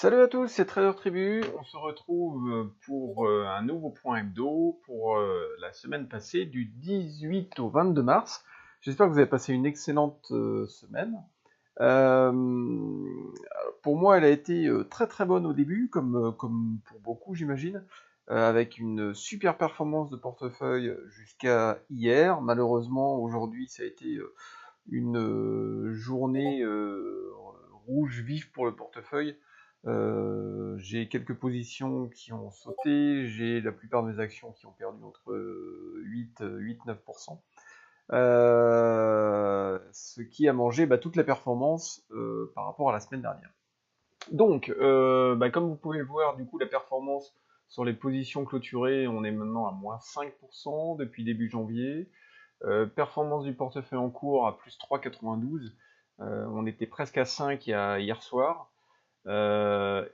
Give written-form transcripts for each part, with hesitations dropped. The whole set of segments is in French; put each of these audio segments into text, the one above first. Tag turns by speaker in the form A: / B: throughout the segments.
A: Salut à tous, c'est Trader Tribu. On se retrouve pour un nouveau point hebdo pour la semaine passée du 18 au 22 mars. J'espère que vous avez passé une excellente semaine. Euh, pour moi, elle a été très très bonne au début, comme pour beaucoup, j'imagine, avec une super performance de portefeuille jusqu'à hier. Malheureusement, aujourd'hui, ça a été une journée rouge vif pour le portefeuille. J'ai quelques positions qui ont sauté, j'ai la plupart de mes actions qui ont perdu entre 8-9%. Ce qui a mangé toute la performance par rapport à la semaine dernière. Donc, comme vous pouvez le voir, du coup, la performance sur les positions clôturées, on est maintenant à moins 5% depuis début janvier. Performance du portefeuille en cours à plus 3,92. On était presque à 5 hier soir. Donc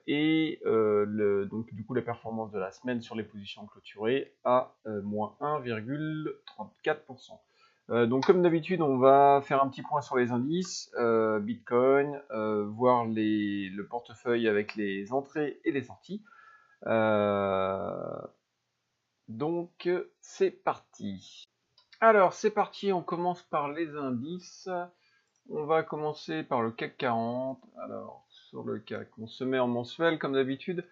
A: du coup la performance de la semaine sur les positions clôturées à moins 1,34%. Donc comme d'habitude, on va faire un petit point sur les indices, Bitcoin, voir le portefeuille avec les entrées et les sorties. Donc c'est parti. Alors c'est parti, on commence par les indices. On va commencer par le CAC 40. Alors, sur le CAC, on se met en mensuel comme d'habitude.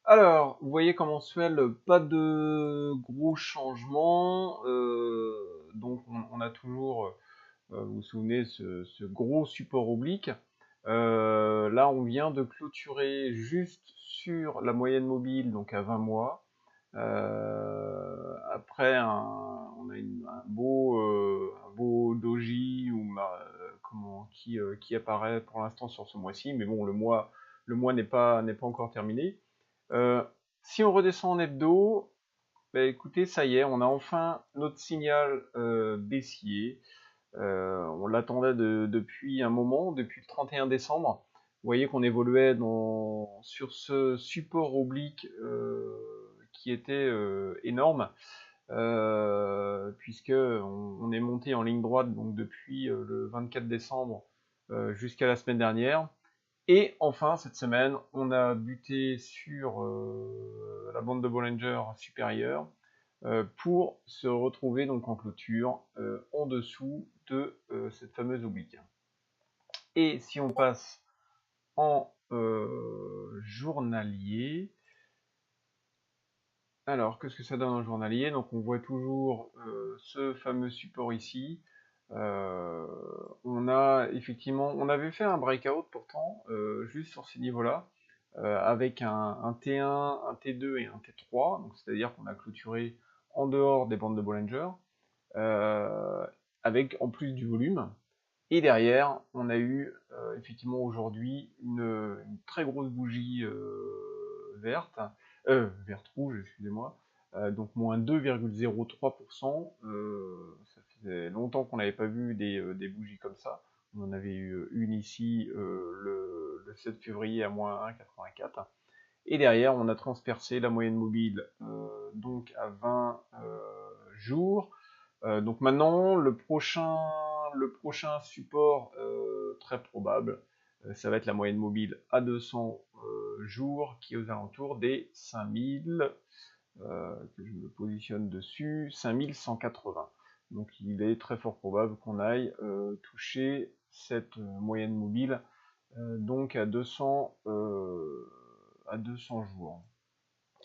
A: Alors, vous voyez qu'en mensuel, pas de gros changements. Donc, on a toujours, vous vous souvenez, ce gros support oblique. Là, on vient de clôturer juste sur la moyenne mobile, donc à 20 mois. Après, on a un beau doji qui apparaît pour l'instant sur ce mois-ci, mais bon, le mois n'est pas encore terminé. Euh, Si on redescend en hebdo, écoutez, ça y est, on a enfin notre signal baissier. On l'attendait depuis un moment, depuis le 31 décembre. Vous voyez qu'on évoluait sur ce support oblique qui était énorme, puisque on est monté en ligne droite donc depuis le 24 décembre jusqu'à la semaine dernière. Et enfin, cette semaine, on a buté sur la bande de Bollinger supérieure pour se retrouver donc en clôture en dessous de cette fameuse oblique. Et si on passe en journalier, alors qu'est-ce que ça donne en journalier? Donc on voit toujours ce fameux support ici. On avait fait un breakout pourtant juste sur ces niveaux-là avec un T1, un T2 et un T3, donc c'est-à-dire qu'on a clôturé en dehors des bandes de Bollinger, euh, avec en plus du volume. Et derrière, on a eu effectivement aujourd'hui une très grosse bougie verte, verte rouge, excusez-moi, donc moins 2,03%. Ça faisait longtemps qu'on n'avait pas vu des bougies comme ça. On en avait eu une ici le 7 février à moins 1,84. Et derrière, on a transpercé la moyenne mobile donc à 20 jours. Donc maintenant, le prochain support très probable, ça va être la moyenne mobile à 200 jours qui est aux alentours des 5000, que je me positionne dessus, 5180. Donc il est très fort probable qu'on aille toucher cette moyenne mobile donc à 200 jours,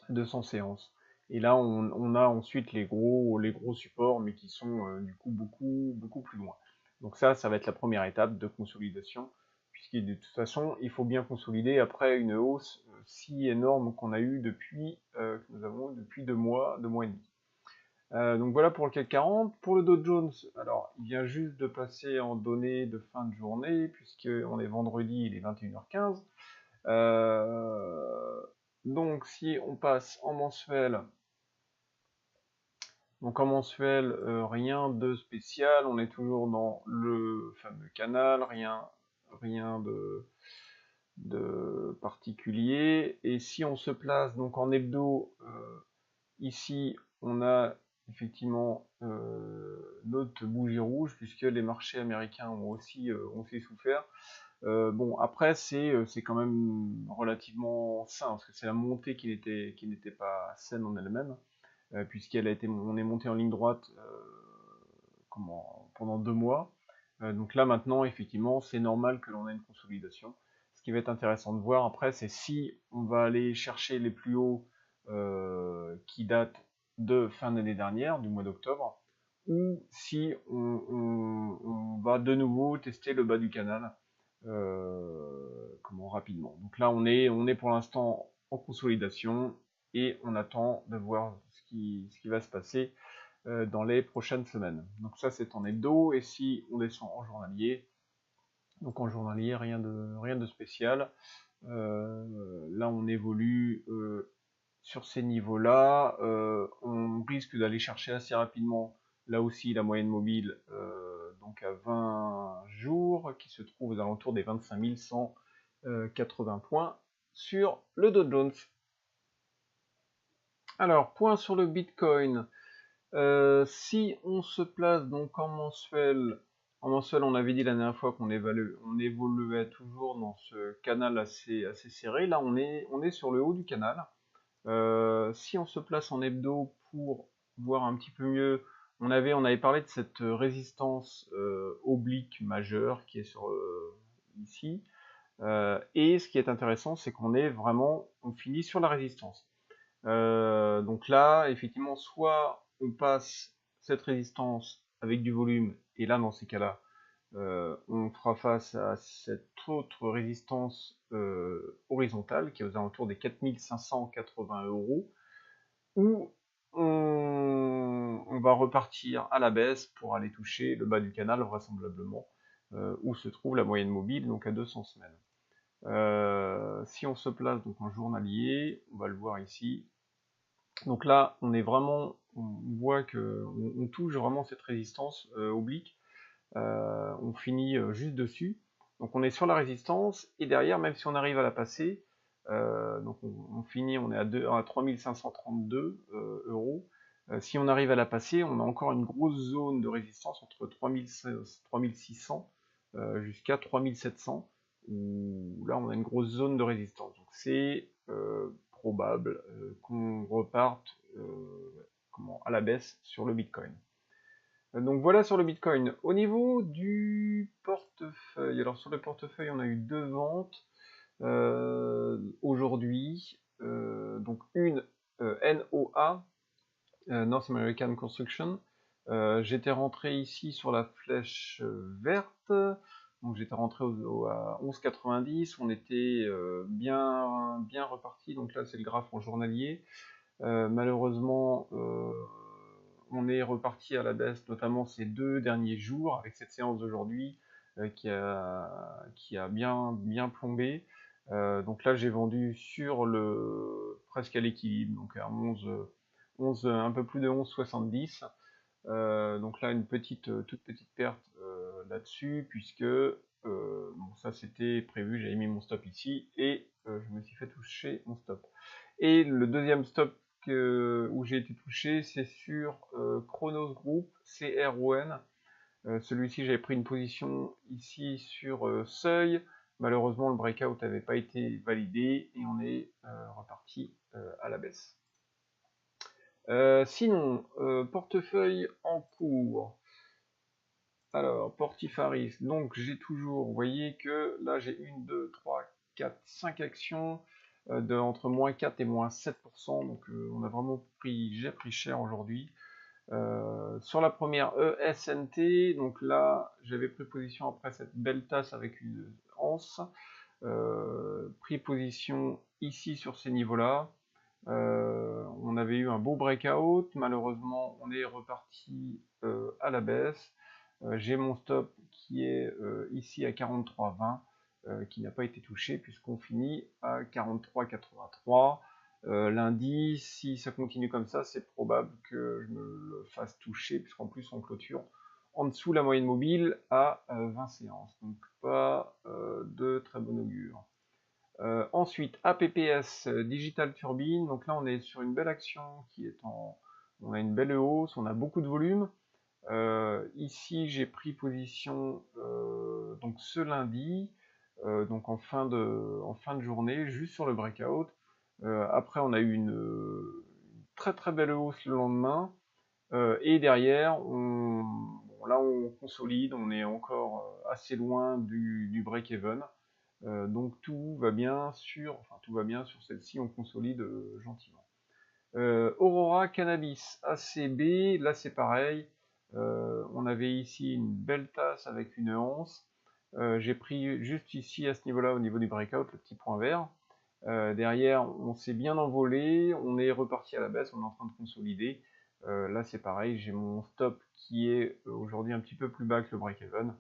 A: 200 séances. Et là, on a ensuite les gros supports, mais qui sont du coup beaucoup plus loin. Donc ça va être la première étape de consolidation, puisque de toute façon, il faut bien consolider après une hausse si énorme qu'on a eu que nous avons eu depuis 2 mois et demi. Donc voilà pour le CAC 40. Pour le Dow Jones, alors il vient juste de passer en données de fin de journée, puisqu'on est vendredi, il est 21h15. Donc si on passe en mensuel, rien de spécial, on est toujours dans le fameux canal, rien de particulier. Et si on se place donc en hebdo, ici on a effectivement notre bougie rouge, puisque les marchés américains ont aussi souffert. Bon, après, c'est quand même relativement sain, parce que c'est la montée qui n'était pas saine en elle-même, puisqu'elle a été, on est monté en ligne droite pendant 2 mois. Donc là, maintenant, effectivement, c'est normal que l'on ait une consolidation. Ce qui va être intéressant de voir après, c'est si on va aller chercher les plus hauts qui datent de fin d'année dernière, du mois d'octobre, ou si on va de nouveau tester le bas du canal rapidement. Donc là, on est pour l'instant en consolidation et on attend de voir ce qui va se passer dans les prochaines semaines. Donc ça, c'est en hebdo, et si on descend en journalier, donc en journalier, rien de spécial. Là, on évolue sur ces niveaux-là. On risque d'aller chercher assez rapidement, là aussi, la moyenne mobile, donc à 20 jours, qui se trouve aux alentours des 25 180 points sur le Dow Jones. Alors, point sur le Bitcoin. Si on se place donc en mensuel, on avait dit la dernière fois qu'on évoluait toujours dans ce canal assez serré. Là, on est sur le haut du canal. Si on se place en hebdo pour voir un petit peu mieux, on avait parlé de cette résistance oblique majeure qui est ici. Et ce qui est intéressant, c'est on finit sur la résistance. Donc là, effectivement, soit on passe cette résistance avec du volume, et là, dans ces cas-là, on fera face à cette autre résistance horizontale qui est aux alentours des 4580 euros, où on va repartir à la baisse pour aller toucher le bas du canal vraisemblablement, où se trouve la moyenne mobile, donc à 200 semaines. Si on se place donc en journalier, on va le voir ici. Donc là, on voit que on touche vraiment cette résistance oblique. On finit juste dessus. Donc on est sur la résistance, et derrière, même si on arrive à la passer, donc on est à 3532 euros. Si on arrive à la passer, on a encore une grosse zone de résistance entre 3600 jusqu'à 3700, où là on a une grosse zone de résistance. Donc c'est probable qu'on reparte à la baisse sur le Bitcoin. Donc voilà sur le Bitcoin. Au niveau du portefeuille, alors sur le portefeuille, on a eu 2 ventes aujourd'hui. Donc une NOA, North American Construction. J'étais rentré ici sur la flèche verte. Donc j'étais rentré à 11,90. On était bien reparti. Donc là, c'est le graphe en journalier. Malheureusement, on est reparti à la baisse, notamment ces 2 derniers jours, avec cette séance d'aujourd'hui qui a bien plombé. Donc là, j'ai vendu presque à l'équilibre, donc à 11, un peu plus de 11,70. Donc là, toute petite perte là-dessus, puisque bon, ça c'était prévu, j'avais mis mon stop ici, et je me suis fait toucher mon stop. Et le deuxième stop où j'ai été touché, c'est sur Chronos Group, CRON. Celui-ci, j'avais pris une position ici sur seuil. Malheureusement, le breakout n'avait pas été validé, et on est reparti à la baisse. Sinon, portefeuille en cours. Alors, Portifaris, donc j'ai toujours, vous voyez que là j'ai 1, 2, 3, 4, 5 actions entre moins 4 et moins 7%, donc j'ai pris cher aujourd'hui. Sur la première ESNT, donc là j'avais pris position après cette belle tasse avec une anse, pris position ici sur ces niveaux-là. On avait eu un beau breakout, malheureusement on est reparti à la baisse. J'ai mon stop qui est ici à 43,20, qui n'a pas été touché puisqu'on finit à 43,83. Lundi, si ça continue comme ça, c'est probable que je me le fasse toucher, puisqu'en plus on clôture en dessous la moyenne mobile à 20 séances, donc pas de très bon augure. Ensuite, APPS, Digital Turbine, donc là on est sur une belle action on a une belle hausse, on a beaucoup de volume. Ici j'ai pris position donc ce lundi. donc en fin de journée, juste sur le breakout. Après, on a eu une très très belle hausse le lendemain. Et derrière, bon, là on consolide, on est encore assez loin du break-even. Donc tout va bien sur celle-ci, on consolide gentiment. Aurora Cannabis ACB, là c'est pareil. On avait ici une belle tasse avec une anse. J'ai pris juste ici à ce niveau-là, au niveau du breakout, le petit point vert. Derrière, on s'est bien envolé, on est reparti à la baisse, on est en train de consolider. Là, c'est pareil, j'ai mon stop qui est aujourd'hui un petit peu plus bas que le break-even.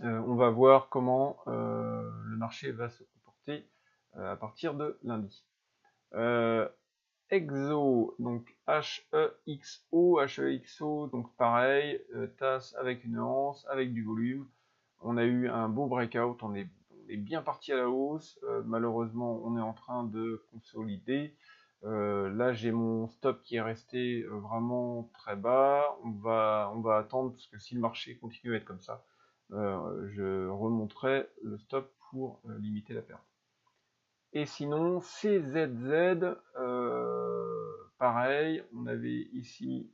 A: On va voir comment le marché va se comporter à partir de lundi. Exo, donc HEXO, donc pareil, tasse avec une anse, avec du volume. On a eu un beau breakout, on est bien parti à la hausse. Malheureusement, on est en train de consolider. Là, j'ai mon stop qui est resté vraiment très bas. On va attendre parce que si le marché continue à être comme ça, je remonterai le stop pour limiter la perte. Et sinon, CZZ, pareil, on avait ici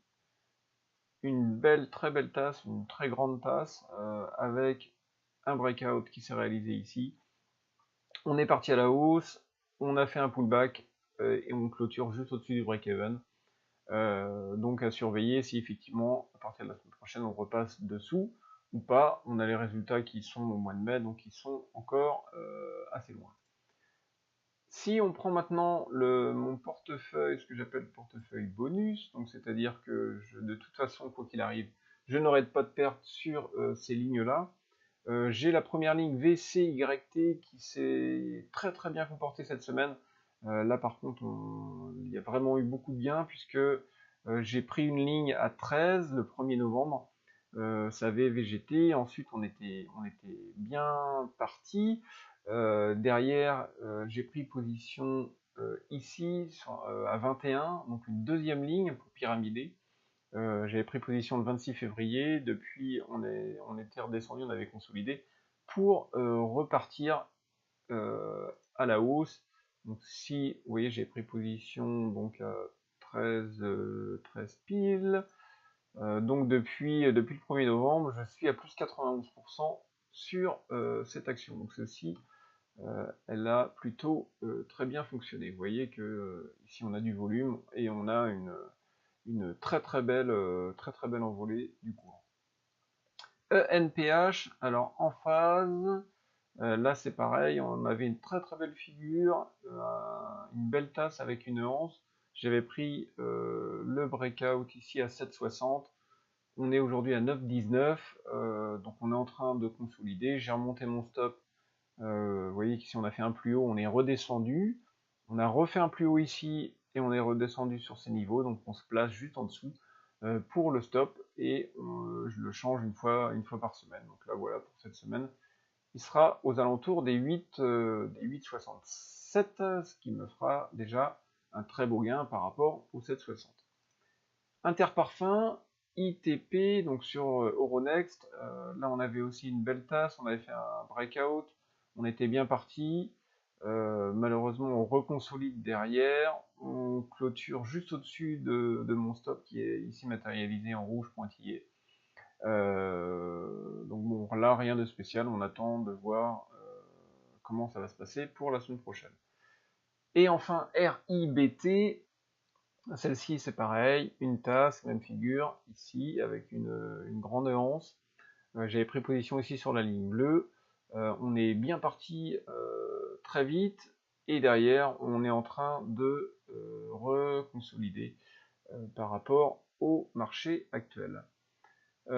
A: une très belle tasse, une très grande tasse, avec un breakout qui s'est réalisé ici. On est parti à la hausse, on a fait un pullback, et on clôture juste au-dessus du break-even. Donc à surveiller si effectivement, à partir de la semaine prochaine, on repasse dessous ou pas. On a les résultats qui sont au mois de mai, donc ils sont encore assez loin. Si on prend maintenant mon portefeuille, ce que j'appelle le portefeuille bonus, donc c'est-à-dire que de toute façon, quoi qu'il arrive, je n'aurai pas de perte sur ces lignes-là. J'ai la première ligne VCYT qui s'est très très bien comportée cette semaine. Là par contre, il y a vraiment eu beaucoup de gains puisque j'ai pris une ligne à 13 le 1er novembre. Ça avait végété, ensuite on était bien parti. Derrière, j'ai pris position ici à 21, donc une deuxième ligne pour pyramider. J'avais pris position le 26 février, depuis on était redescendu, on avait consolidé pour repartir à la hausse. Donc si vous voyez, j'ai pris position donc à 13 piles. Donc depuis le 1er novembre, je suis à plus 91% sur cette action. Donc ceci, elle a plutôt très bien fonctionné. Vous voyez que ici on a du volume et on a une très très belle envolée du cours. ENPH, alors en phase, là c'est pareil, on avait une très très belle figure, une belle tasse avec une anse. J'avais pris le breakout ici à 7,60. On est aujourd'hui à 9,19, donc on est en train de consolider. J'ai remonté mon stop. Vous voyez qu'ici on a fait un plus haut, on est redescendu. On a refait un plus haut ici et on est redescendu sur ces niveaux, donc on se place juste en dessous pour le stop et je le change une fois par semaine. Donc là voilà pour cette semaine. Il sera aux alentours des 8,67, ce qui me fera déjà un très beau gain par rapport aux 7,60. Interparfum, ITP, donc sur Euronext, là on avait aussi une belle tasse, on avait fait un breakout, on était bien parti. Malheureusement on reconsolide derrière, on clôture juste au-dessus de mon stop qui est ici matérialisé en rouge pointillé. Donc bon, là rien de spécial, on attend de voir comment ça va se passer pour la semaine prochaine. Et enfin RIBT, celle-ci c'est pareil, une tasse, même figure, ici avec une grande anse. J'avais pris position ici sur la ligne bleue. On est bien parti très vite et derrière on est en train de reconsolider par rapport au marché actuel. Donc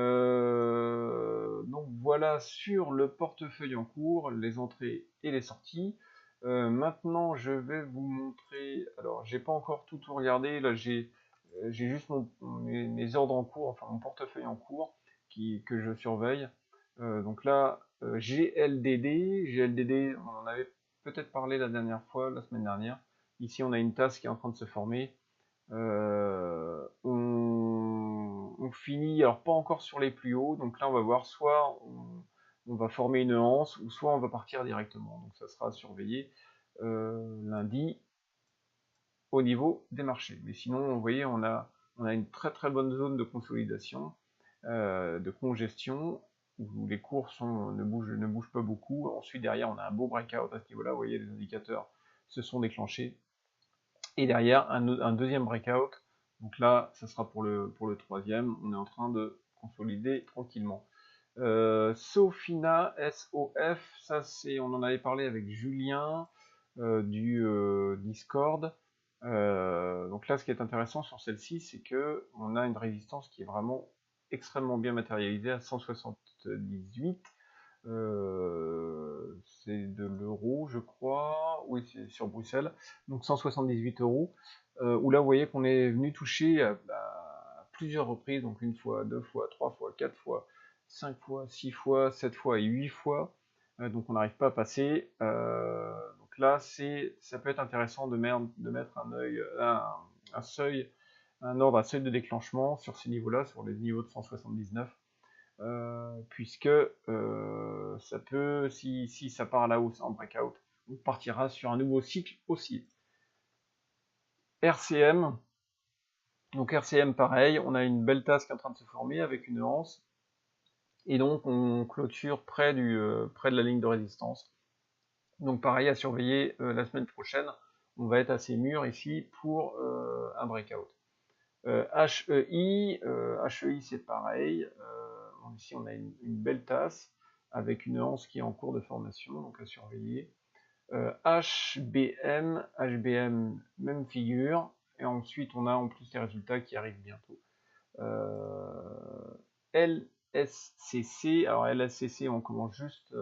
A: voilà sur le portefeuille en cours, les entrées et les sorties. Maintenant je vais vous montrer, alors j'ai pas encore tout regardé, là j'ai juste mes ordres en cours, enfin mon portefeuille en cours que je surveille. Donc là GLDD, on en avait peut-être parlé la dernière fois, la semaine dernière. Ici on a une tasse qui est en train de se former. On finit, alors pas encore sur les plus hauts, donc là on va voir soit on va former une anse, ou soit on va partir directement. Donc ça sera à surveiller lundi au niveau des marchés. Mais sinon, vous voyez, on a une très très bonne zone de consolidation, de congestion, où les cours ne bougent pas beaucoup. Ensuite, derrière, on a un beau breakout à ce niveau-là. Vous voyez, les indicateurs se sont déclenchés. Et derrière, un deuxième breakout. Donc là, ça sera pour le troisième. On est en train de consolider tranquillement. Sofina, SOF, ça c'est, on en avait parlé avec Julien du Discord. Donc là, ce qui est intéressant sur celle-ci, c'est que on a une résistance qui est vraiment extrêmement bien matérialisée à 178. C'est de l'euro, je crois. Oui, c'est sur Bruxelles. Donc 178 euros. Où là, vous voyez qu'on est venu toucher à plusieurs reprises. Donc une fois, deux fois, trois fois, quatre fois, 5 fois, 6 fois, 7 fois et 8 fois. Donc on n'arrive pas à passer. Donc là, ça peut être intéressant de mettre un seuil, un ordre à seuil de déclenchement sur ces niveaux-là, sur les niveaux de 179. Puisque ça peut, si ça part à la hausse en breakout, on partira sur un nouveau cycle haussier. RCM, donc RCM pareil, on a une belle tasse qui est en train de se former avec une anse, et donc on clôture près de la ligne de résistance. Donc pareil à surveiller la semaine prochaine, on va être assez mûr ici pour un breakout. HEI, c'est pareil. Ici, on a une belle tasse avec une anse qui est en cours de formation, donc à surveiller. HBM, même figure. Et ensuite, on a en plus les résultats qui arrivent bientôt. LSCC, alors LSCC, on commence juste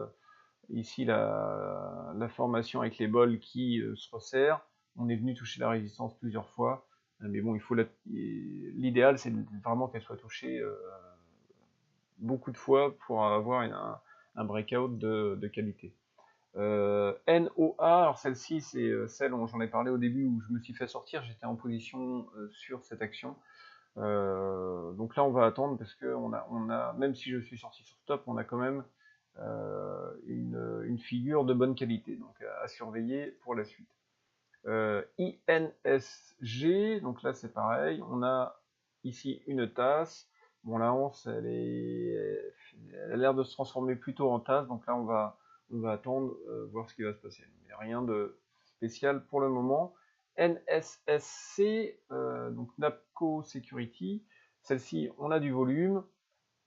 A: ici la formation avec les bols qui se resserrent. On est venu toucher la résistance plusieurs fois. Mais bon, l'idéal, c'est vraiment qu'elle soit touchée beaucoup de fois pour avoir un breakout de qualité. NOA, alors celle-ci, c'est celle dont j'en ai parlé au début où je me suis fait sortir, j'étais en position sur cette action. Donc là, on va attendre parce que même si je suis sorti sur stop, on a quand même une figure de bonne qualité, donc à surveiller pour la suite. INSG, donc là c'est pareil, on a ici une tasse. Bon, la hanse, elle a l'air de se transformer plutôt en tasse, donc là on va attendre, voir ce qui va se passer. Mais rien de spécial pour le moment. NSSC, donc Napco Security, celle-ci, on a du volume,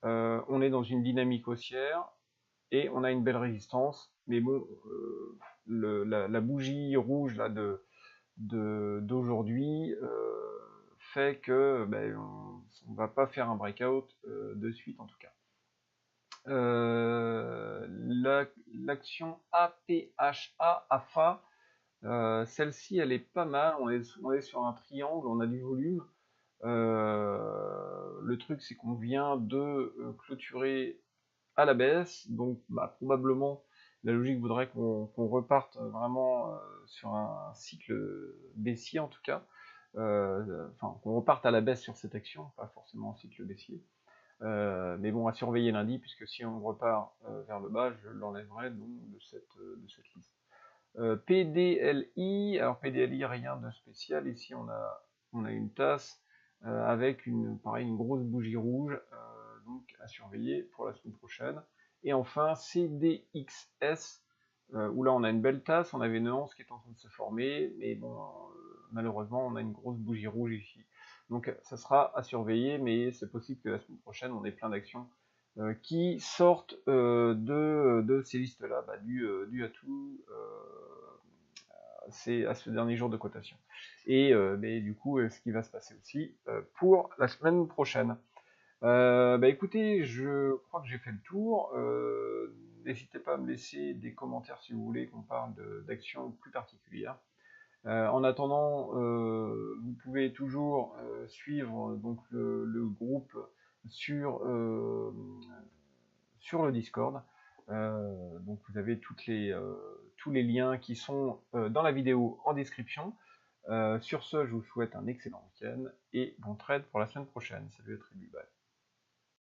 A: on est dans une dynamique haussière, et on a une belle résistance, mais bon, la bougie rouge là d'aujourd'hui fait que on va pas faire un breakout de suite en tout cas. L'action APHA, AFA, celle-ci elle est pas mal, on est sur un triangle, on a du volume. Le truc c'est qu'on vient de clôturer à la baisse, donc probablement la logique voudrait qu'on reparte vraiment sur un cycle baissier en tout cas, enfin qu'on reparte à la baisse sur cette action, pas forcément un cycle baissier. Mais bon, à surveiller lundi, puisque si on repart vers le bas, je l'enlèverai donc de cette liste. PDLI, alors PDLI, rien de spécial, ici on a une tasse avec une grosse bougie rouge, donc à surveiller pour la semaine prochaine. Et enfin CDXS, où là on a une belle tasse, on avait une anse qui est en train de se former, mais bon, malheureusement on a une grosse bougie rouge ici. Donc ça sera à surveiller, mais c'est possible que la semaine prochaine on ait plein d'actions qui sortent de ces listes-là, dû à tout à ce dernier jour de cotation. Et du coup, ce qui va se passer aussi pour la semaine prochaine. Écoutez, je crois que j'ai fait le tour. N'hésitez pas à me laisser des commentaires si vous voulez qu'on parle d'actions plus particulières. En attendant, vous pouvez toujours suivre donc le groupe sur le Discord. Donc vous avez tous les liens qui sont dans la vidéo en description. Sur ce, je vous souhaite un excellent week-end et bon trade pour la semaine prochaine. Salut à très bye.